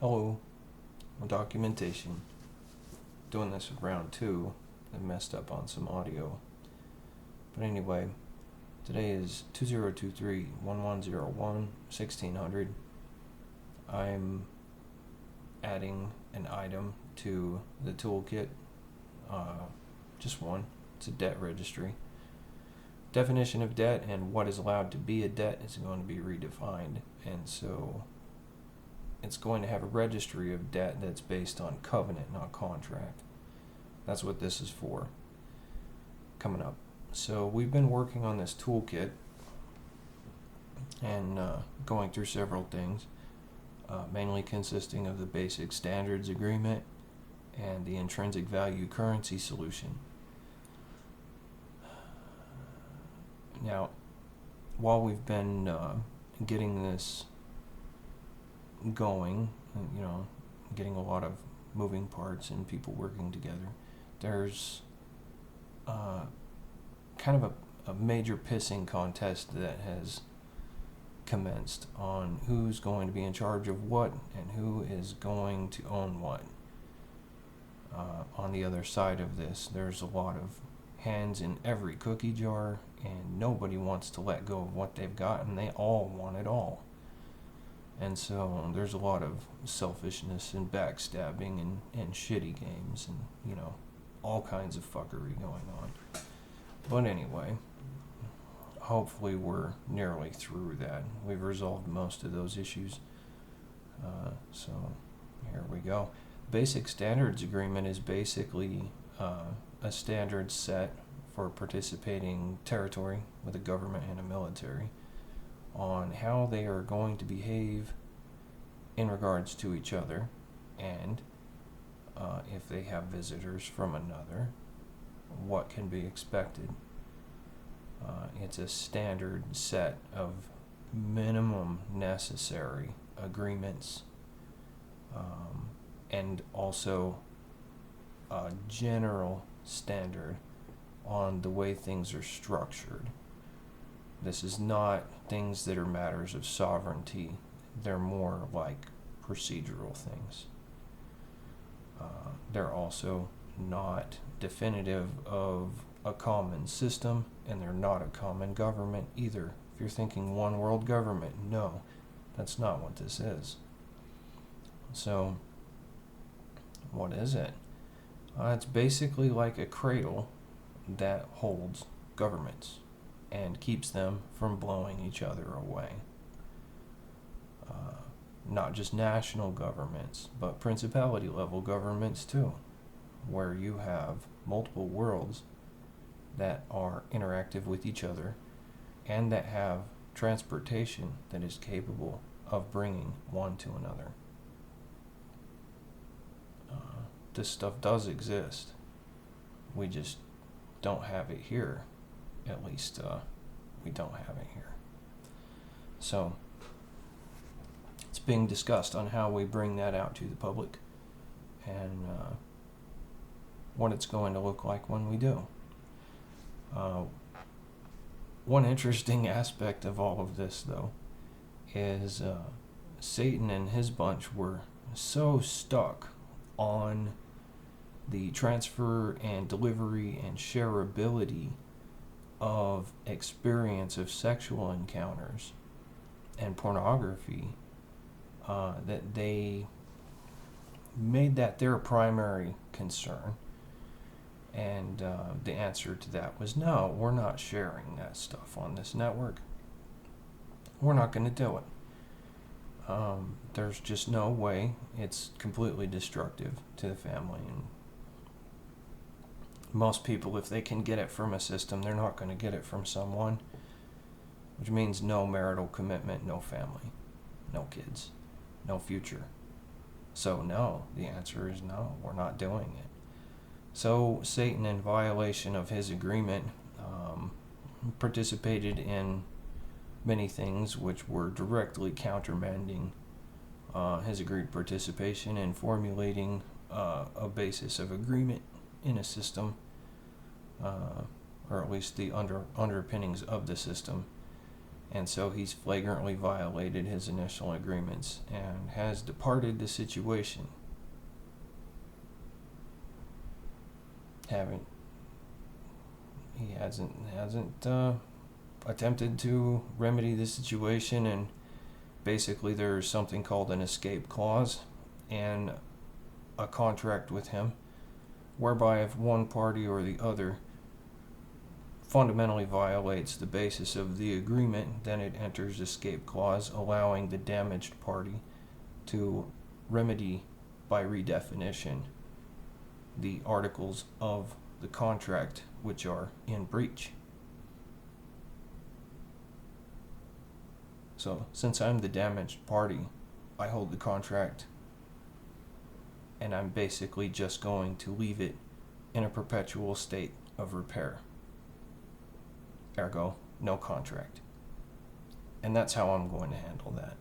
Hello, documentation. Doing this with round 2. I messed up on some audio. But anyway, today is 2023-1101-1600. I'm adding an item to the toolkit. Just one. It's a debt registry. Definition of debt and what is allowed to be a debt is going to be redefined. And so it's going to have a registry of debt that's based on covenant, not contract. That's what this is for. Coming up. So we've been working on this toolkit and going through several things, mainly consisting of the basic standards agreement and the intrinsic value currency solution. Now, while we've been getting this going, getting a lot of moving parts and people working together, there's kind of a major pissing contest that has commenced on who's going to be in charge of what and who is going to own what. On the other side of this, there's a lot of hands in every cookie jar, and nobody wants to let go of what they've got, and they all want it all. And so there's a lot of selfishness and backstabbing and shitty games and, all kinds of fuckery going on. But anyway, hopefully we're nearly through that. We've resolved most of those issues. So here we go. Basic standards agreement is basically a standard set for participating territory with a government and a military on how they are going to behave in regards to each other, and if they have visitors from another, what can be expected. It's a standard set of minimum necessary agreements, and also a general standard on the way things are structured. This is not things that are matters of sovereignty. They're more like procedural things. They're also not definitive of a common system, and they're not a common government either. If you're thinking one world government, no, that's not what this is. So, what is it? It's basically like a cradle that holds governments and keeps them from blowing each other away. Not just national governments, but principality level governments too, where you have multiple worlds that are interactive with each other and that have transportation that is capable of bringing one to another. This stuff does exist. We just don't have it here. At least we don't have it here. So it's being discussed on how we bring that out to the public and what it's going to look like when we do. One interesting aspect of all of this, though, is Satan and his bunch were so stuck on the transfer and delivery and shareability of experience of sexual encounters and pornography that they made that their primary concern. And the answer to that was no, we're not sharing that stuff on this network. We're not going to do it. There's just no way. It's completely destructive to the family. And most people, if they can get it from a system, they're not going to get it from someone. Which means no marital commitment, no family, no kids, no future. So no, the answer is no, we're not doing it. So Satan, in violation of his agreement, participated in many things which were directly countermanding his agreed participation in formulating a basis of agreement in a system, or at least the underpinnings of the system, And so he's flagrantly violated his initial agreements and has departed the situation. He hasn't attempted to remedy the situation, and basically there's something called an escape clause and a contract with him, whereby if one party or the other fundamentally violates the basis of the agreement, then it enters escape clause, allowing the damaged party to remedy by redefinition the articles of the contract which are in breach. So, since I'm the damaged party, I hold the contract, and I'm basically just going to leave it in a perpetual state of repair. Ergo, no contract. And that's how I'm going to handle that.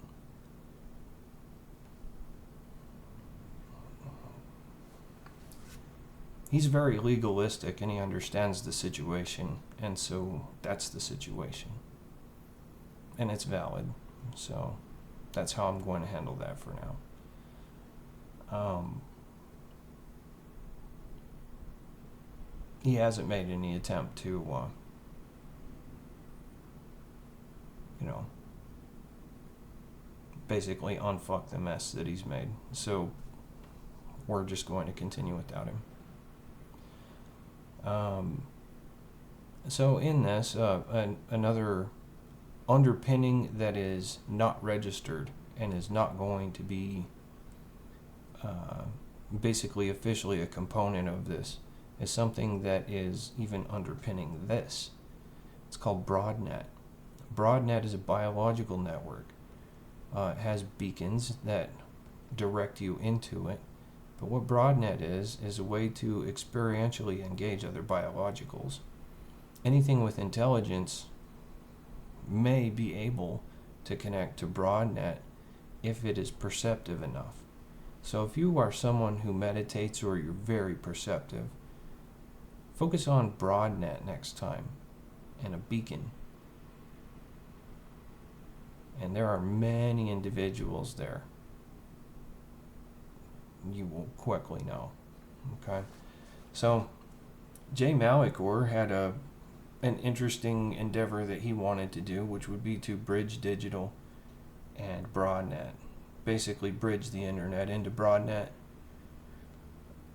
He's very legalistic and he understands the situation, and so that's the situation. And it's valid. So that's how I'm going to handle that for now. He hasn't made any attempt to, basically unfuck the mess that he's made. So we're just going to continue without him. So in this, another underpinning that is not registered and is not going to be basically officially a component of this is something that is even underpinning this. It's called BroadNet. BroadNet is a biological network. It has beacons that direct you into it. But what BroadNet is a way to experientially engage other biologicals. Anything with intelligence may be able to connect to BroadNet if it is perceptive enough. So if you are someone who meditates or you're very perceptive, focus on BroadNet next time and a beacon. And there are many individuals there. You will quickly know. Okay? So Jay Malikor had an interesting endeavor that he wanted to do, which would be to bridge digital and BroadNet. Basically bridge the internet into BroadNet.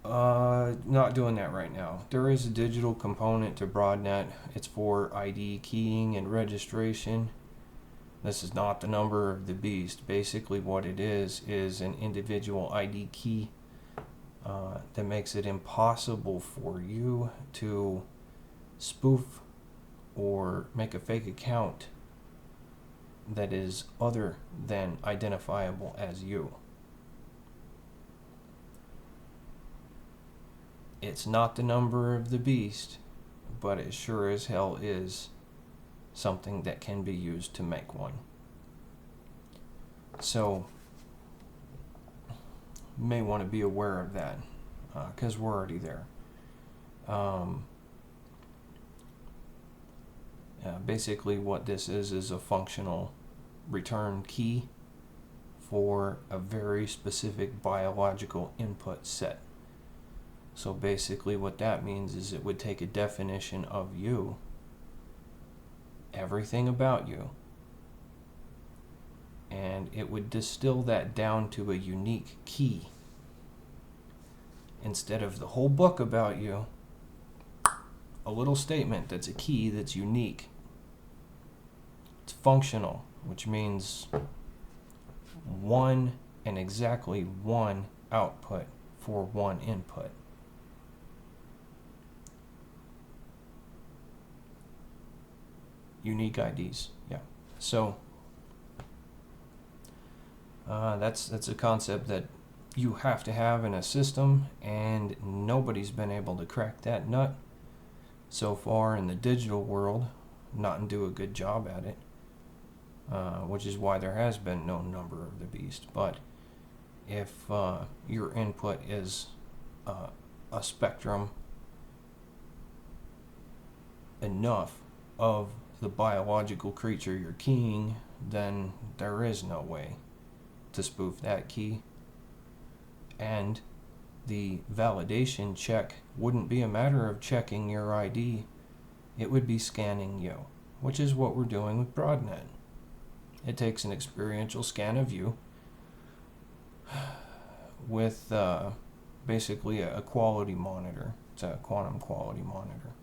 Not doing that right now. There is a digital component to BroadNet. It's for ID keying and registration. This is not the number of the beast. Basically what it is an individual ID key that makes it impossible for you to spoof or make a fake account that is other than identifiable as you. It's not the number of the beast, but it sure as hell is something that can be used to make one. So, you may want to be aware of that, because we're already there. Basically what this is a functional return key for a very specific biological input set. So basically what that means is it would take a definition of you, everything about you, and it would distill that down to a unique key. Instead of the whole book about you, a little statement that's a key that's unique. It's functional, which means one and exactly one output for one input. Unique IDs, yeah. So that's a concept that you have to have in a system, and nobody's been able to crack that nut so far in the digital world, not and do a good job at it, which is why there has been no number of the beast. But if your input is a spectrum enough of the biological creature you're keying, then there is no way to spoof that key. And the validation check wouldn't be a matter of checking your ID, it would be scanning you, which is what we're doing with BroadNet. It takes an experiential scan of you with basically a quality monitor. It's a quantum quality monitor.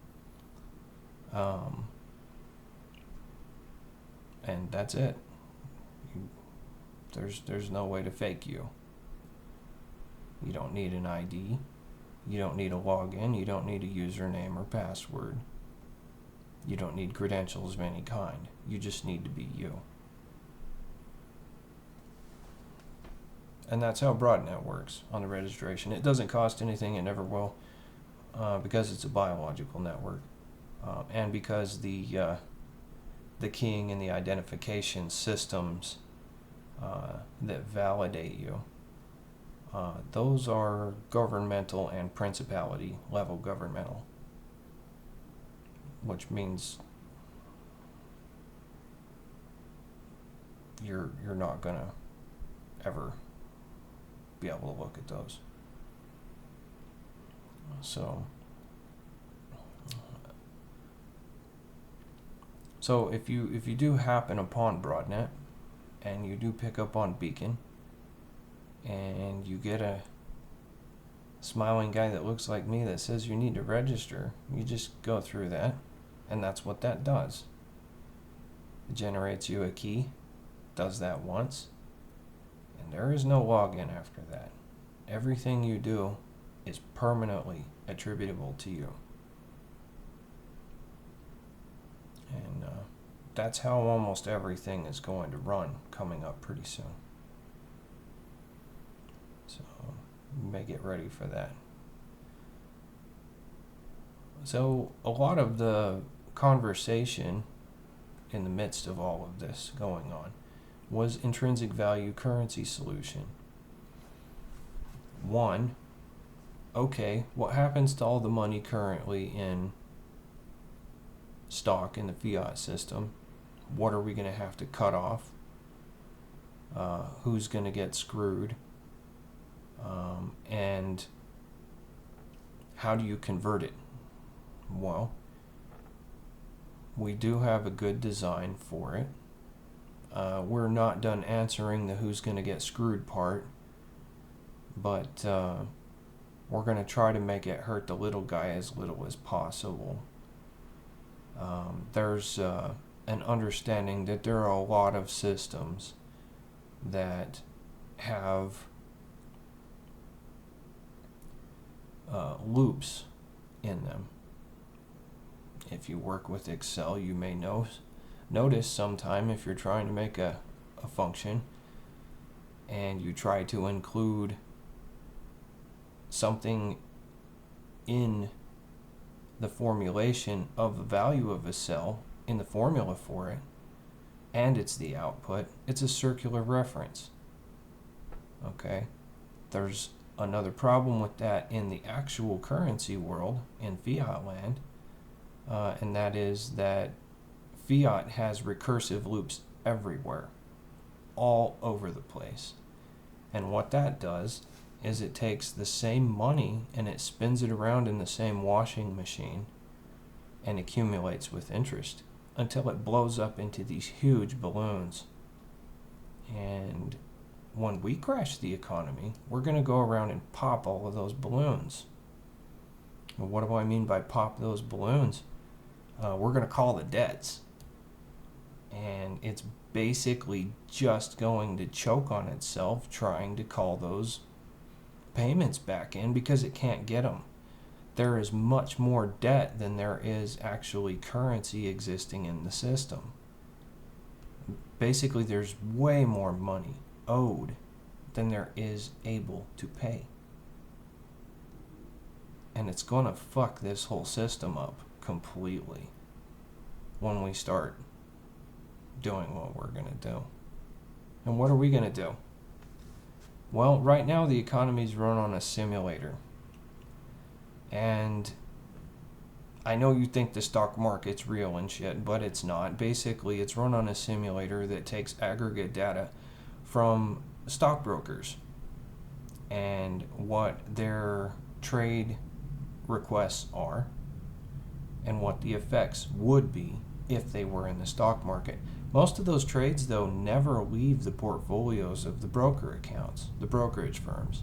And that's it. There's no way to fake you. You don't need an ID. You don't need a login. You don't need a username or password. You don't need credentials of any kind. You just need to be you. And that's how BroadNet works on the registration. It doesn't cost anything. It never will, because it's a biological network, and because the keying and the identification systems that validate you, those are governmental and principality level governmental, which means you're not gonna ever be able to look at those. So if you do happen upon BroadNet and you do pick up on Beacon and you get a smiling guy that looks like me that says you need to register, you just go through that, and that's what that does. It generates you a key, does that once, and there is no login after that. Everything you do is permanently attributable to you. And that's how almost everything is going to run coming up pretty soon. So you may get ready for that. So a lot of the conversation in the midst of all of this going on was intrinsic value currency solution. One, okay, what happens to all the money currently in stock in the fiat system? What are we going to have to cut off? Who's going to get screwed? And how do you convert it? Well, we do have a good design for it. We're not done answering the who's going to get screwed part, but we're going to try to make it hurt the little guy as little as possible. There's an understanding that there are a lot of systems that have loops in them. If you work with Excel, you may notice sometime if you're trying to make a function and you try to include something in the formulation of the value of a cell in the formula for it, and it's the output, it's a circular reference. Okay? There's another problem with that in the actual currency world, in fiat land, and that is that fiat has recursive loops everywhere, all over the place. And what that does is it takes the same money and it spins it around in the same washing machine and accumulates with interest until it blows up into these huge balloons. And when we crash the economy, we're going to go around and pop all of those balloons. And what do I mean by pop those balloons? We're going to call the debts. And it's basically just going to choke on itself trying to call those payments back in because it can't get them. There is much more debt than there is actually currency existing in the system. Basically, there's way more money owed than there is able to pay. And it's going to fuck this whole system up completely when we start doing what we're going to do. And what are we going to do? Well, right now the economy's run on a simulator. And I know you think the stock market's real and shit, but it's not. Basically, it's run on a simulator that takes aggregate data from stockbrokers and what their trade requests are and what the effects would be if they were in the stock market. Most of those trades, though, never leave the portfolios of the broker accounts, the brokerage firms,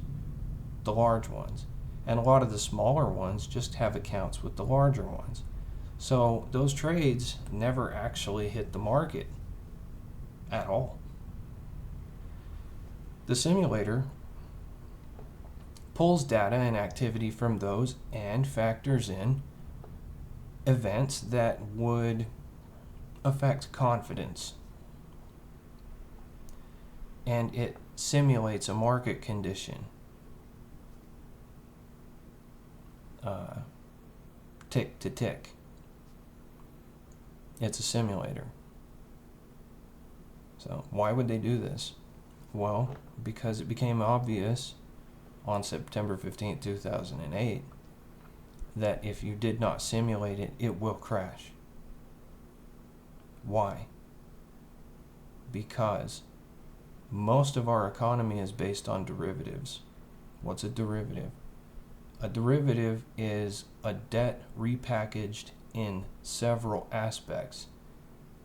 the large ones. And a lot of the smaller ones just have accounts with the larger ones. So those trades never actually hit the market at all. The simulator pulls data and activity from those and factors in events that would affect confidence. And it simulates a market condition. Tick to tick. It's a simulator. So why would they do this? Well, because it became obvious on September 15th, 2008, that if you did not simulate it, it will crash. Why? Because most of our economy is based on derivatives. What's a derivative? A derivative is a debt repackaged in several aspects.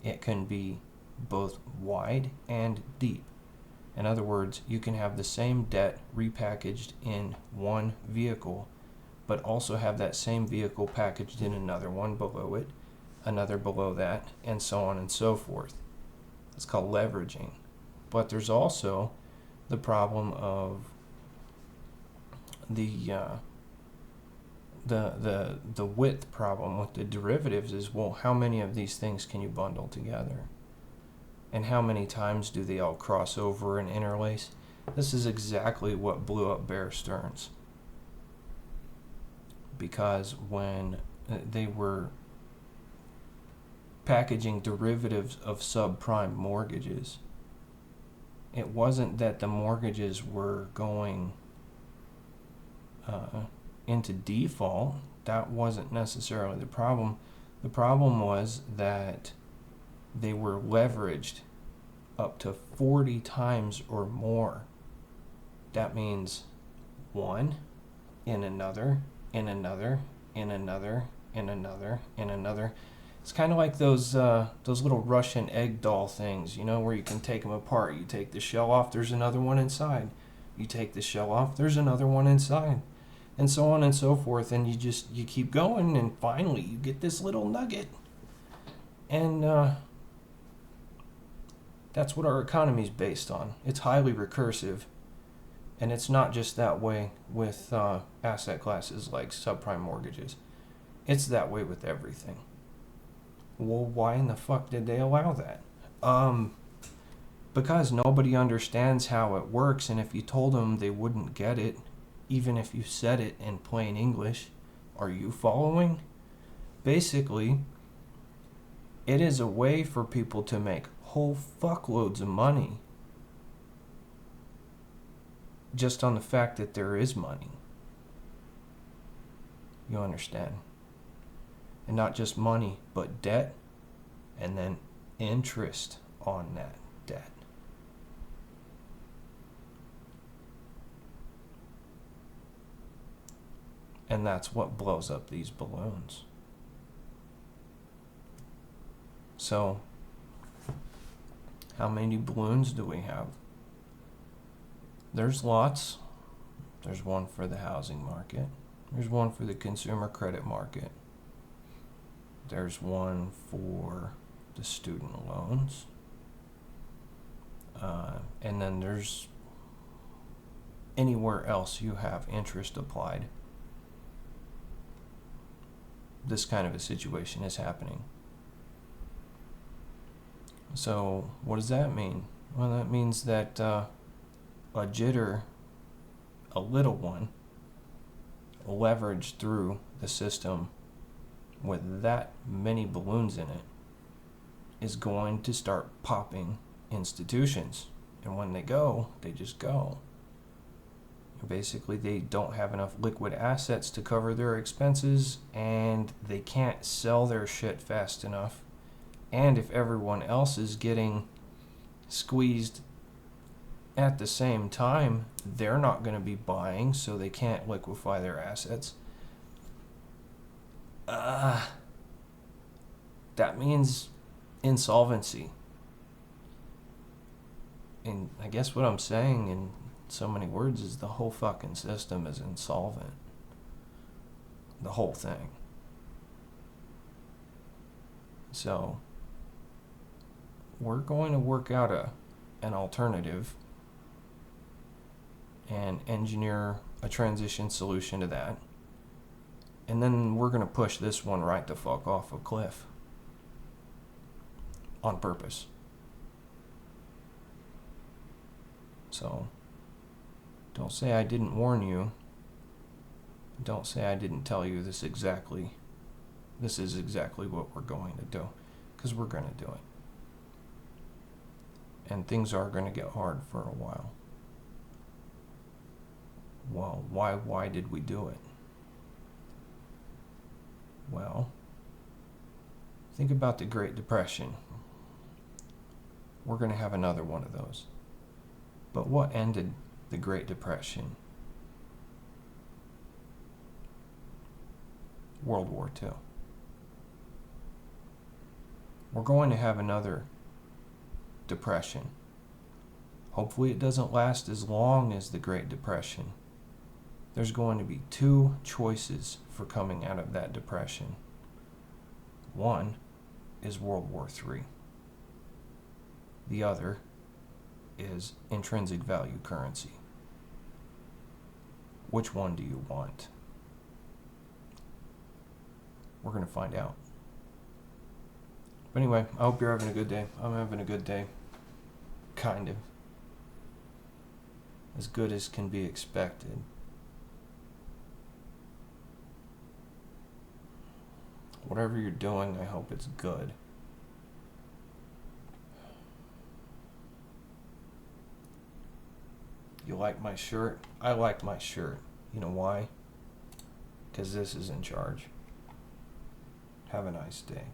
It can be both wide and deep. In other words, you can have the same debt repackaged in one vehicle, but also have that same vehicle packaged in another one below it, another below that, and so on and so forth. It's called leveraging. But there's also the problem of the width problem with the derivatives is, well, how many of these things can you bundle together? And how many times do they all cross over and interlace? This is exactly what blew up Bear Stearns. Because when they were packaging derivatives of subprime mortgages, it wasn't that the mortgages were going into default. That wasn't necessarily the problem. The problem was that they were leveraged up to 40 times or more. That means one in another, in another, in another, in another, in another. It's kind of like those little Russian egg doll things, you know, where you can take them apart. You take the shell off, there's another one inside. You take the shell off, there's another one inside. And so on and so forth, and you keep going, and finally you get this little nugget. And that's what our economy is based on. It's highly recursive, and it's not just that way with asset classes like subprime mortgages. It's that way with everything. Well, why in the fuck did they allow that? Because nobody understands how it works, and if you told them, they wouldn't get it, even if you said it in plain English. Are you following? Basically, it is a way for people to make whole fuckloads of money just on the fact that there is money. You understand? And not just money, but debt, and then interest on that debt. And that's what blows up these balloons. So, how many balloons do we have? There's lots. There's one for the housing market. There's one for the consumer credit market. There's one for the student loans. And then there's anywhere else you have interest applied. This kind of a situation is happening. So what does that mean? Well, that means that a jitter, a little one, leveraged through the system with that many balloons in it, is going to start popping institutions. And when they go, they just go. Basically, they don't have enough liquid assets to cover their expenses, and they can't sell their shit fast enough. And if everyone else is getting squeezed at the same time, they're not going to be buying, so they can't liquefy their assets. That means insolvency. And I guess what I'm saying in so many words is the whole fucking system is insolvent. The whole thing. So we're going to work out an alternative and engineer a transition solution to that. And then we're going to push this one right the fuck off a cliff. On purpose. So, don't say I didn't warn you. Don't say I didn't tell you this is exactly what we're going to do. Because we're going to do it. And things are going to get hard for a while. Well, why did we do it? Well, think about the Great Depression. We're going to have another one of those. But what ended the Great Depression? World War II. We're going to have another depression. Hopefully it doesn't last as long as the Great Depression. There's going to be two choices for coming out of that depression. One is World War III. The other is intrinsic value currency. Which one do you want? We're going to find out. But anyway, I hope you're having a good day. I'm having a good day. Kind of. As good as can be expected. Whatever you're doing, I hope it's good. You like my shirt? I like my shirt. You know why? Because this is in charge. Have a nice day.